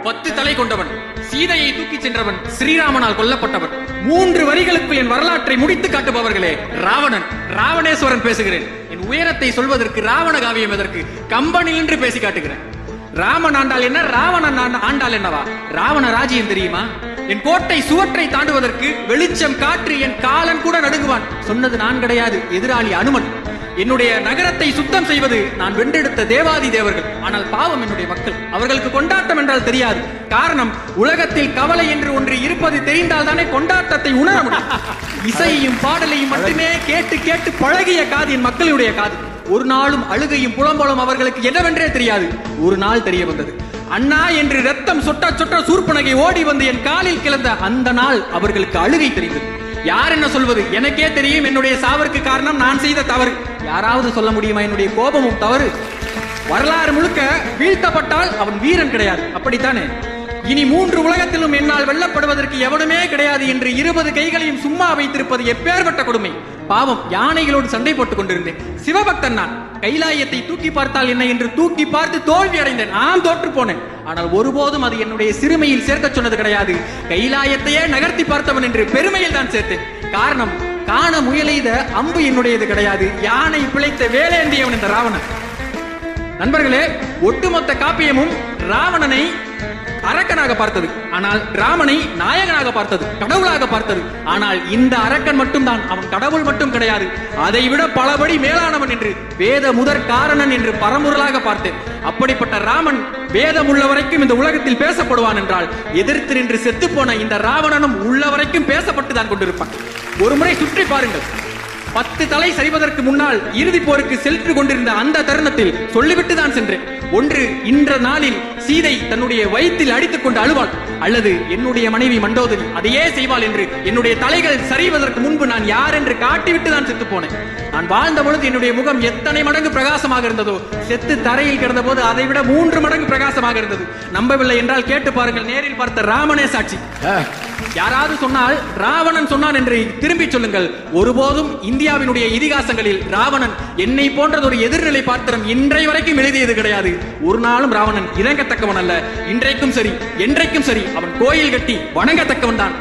10 தலை கொண்டவன், சீதையை தூக்கி சென்றவன், ஸ்ரீராமனால் கொல்லப்பட்டவன். 3 வரிகளுக்குள் என் வரலாற்றை முடித்து காட்டுபவர்களே ராவணன், ராவணேஸ்வரன் பேசுகிறேன். என் உயரத்தை சொல்வதற்கு ராவண காவியம் எதற்கு? கம்பனில் என்று பேசி காட்டுகிறேன். ராமன் ஆண்டால் என்ன, ராவணன் ஆண்டால் என்னவா? ராவண ராஜ்யம் தெரியுமா? என் கோட்டை சுவற்றை தாண்டுவதற்கு வெளிச்சம் காற்று என் காலன் கூட நடுங்குவான். சொன்னது நான் கிடையாது, எதிராளி அனுமன். என்னுடைய நகரத்தை சுத்தம் செய்வது நான் வென்றெடுத்த தேவாதி தேவர்கள். ஆனால் பாவம் என்னுடைய மக்கள், அவர்களுக்கு கொண்டாட்டம் என்றால் தெரியாது. காரணம், உலகத்தில் கவலை என்று ஒன்று இருப்பது தெரிந்தால் தானே கொண்டாட்டத்தை உணர முடியும். இசையையும் பாடலையும் மட்டுமே கேட்டு கேட்டு பழகிய காது என் மக்களுடைய காது. ஒரு நாளும் அழுகையும் புலம்பலும் அவர்களுக்கு என்னவென்றே தெரியாது. ஒரு நாள் தெரிய வந்தது. அண்ணா என்று ரத்தம் சொட்ட சொட்ட சூர்பனகை ஓடி வந்து என் காலில் கிளந்த அந்த நாள் அவர்களுக்கு அழுகை தெரிந்தது. யார் என்ன சொல்வது? எனக்கே தெரியும் என்னுடைய சாவிற்கு காரணம் நான் செய்த தவறு. யாராவது சொல்ல முடியுமா என்னுடைய கோபமும் தவறு? வரலாறு முழுக்க வீழ்த்தப்பட்டால் அவன் வீரன் கிடையாது, அப்படித்தானே? இனி 3 உலகத்திலும் என்னால் வெல்லப்படுவதற்கு எவனுமே கிடையாது என்று 20 கைகளையும் சும்மா வைத்திருப்பது எப்பேற்பட்ட கொடுமை. பாவம், யானைகளோடு சண்டை போட்டுக் கொண்டிருந்தேன். சிவபக்தன் நான். கைலாயத்தை தூக்கி பார்த்தால் என்ன என்று தூக்கி பார்த்து தோல்வி அடைந்தேன். நான் தோற்று போனேன். ஆனால் ஒருபோதும் அது என்னுடைய சிறுமையில் சேர்க்க சொன்னது கிடையாது. கைலாயத்தையே நகர்த்தி பார்த்தவன் என்று பெருமையில் தான் சேர்த்தேன். காரணம், காண முயலெய்த அம்பு என்னுடையது கிடையாது, யானை பிழைத்த வேலேந்தியவன் இந்த ராவணன். நண்பர்களே, ஒட்டுமொத்த காப்பியமும் ராவணனை அரக்கனாக பார்த்தது, ஆனால் ராமனை நாயகனாக பார்த்தது, கடவுளாக பார்த்தது. ஆனால் இந்த அரக்கன் மட்டும் தான், அவன் கடவுள் மட்டும் கிடையாது, அதைவிட பலபடி மேலானவன் என்று வேத முதற் காரணன் என்று பரமுரலாக பார்த்தேன். அப்படிப்பட்ட ராமன் வேதம் உள்ள வரைக்கும் இந்த உலகத்தில் பேசப்படுவான் என்றால், எதிர்த்து நின்று செத்து போன இந்த ராவணனும் உள்ள வரைக்கும் பேசப்பட்டுதான் கொண்டிருப்பான். ஒரு முறை சுற்றி பாருங்கள். 10 தலை சரிவதற்கு முன்னால் இறுதி போருக்கு சென்று கொண்டிருந்த அந்த தருணத்தில் சொல்லிவிட்டு தான் சென்றேன். ஒன்று, இன்ற நாளில் சீதை தன்னுடைய வயிற்றில் அடித்துக் கொண்டு அழுவாள், அல்லது என்னுடைய மனைவி மண்டோதரி அதையே செய்வாள் என்று என்னுடைய தலைகள் சரிவதற்கு முன்பு நான் யார் என்று காட்டிவிட்டு தான் செத்து போனேன். நான் வாழ்ந்த பொழுது என்னுடைய முகம் எத்தனை மடங்கு பிரகாசமாக இருந்ததோ, செத்து தரையில் கிடந்த போது அதை விட 3 மடங்கு பிரகாசமாக இருந்தது. நம்பவில்லை என்றால் கேட்டு பாருங்கள், நேரில் பார்த்த ராமனே சாட்சி. யாராவது சொன்னால் ராவணன் சொன்னான் என்று திரும்பி சொல்லுங்கள். ஒருபோதும் இந்தியாவினுடைய இதிகாசங்களில் ராவணன் என்னை போன்றது ஒரு எதிர்நிலை பாத்திரம் இன்றைய வரைக்கும் எழுதியது கிடையாது. ஒரு நாளும் ராவணன் இறங்கத்தக்கவன் அல்ல. இன்றைக்கும் சரி, என்றைக்கும் சரி, அவன் கோயில் கட்டி வணங்கத்தக்கவன் தான்.